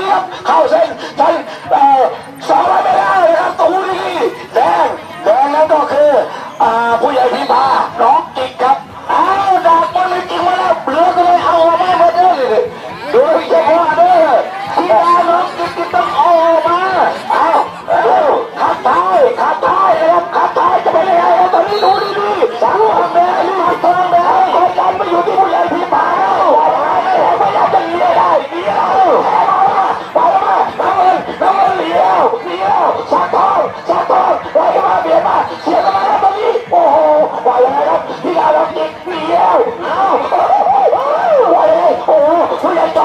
ครับเข้าเส้นชัน200ไปแล้วนะครับตูนี่แดงนั้นก็คือผู้ใหญ่พิพาน้องกิ๊กครับเอาดาบมันไม่จริงมาแล้วเหลือก็เลยเอาออกมาหมดเลยโดยเฉพาะเด้อที่ดาน้องกิ๊กต้องเอาออกมาเอาขับท้ายนะครับขับท้ายจะไปยังไงตอนนี้ดูดีๆสังทองแดงนี่ทองแดงกดดันไปอยู่ที่ผู้ใหญ่พิพาพยายามจะเลี้ยวได้เลี้ยวไปมาน้ำเงินเลี้ยวสังทองไล่มาเบียดมาเสียกันมาแล้วตอนนี้โอ้โหว่ายังไงครับที่ดาน้องกิ๊กเลี้ยวเอาว่ายังไงโอ้โหผู้ใหญ่ใจ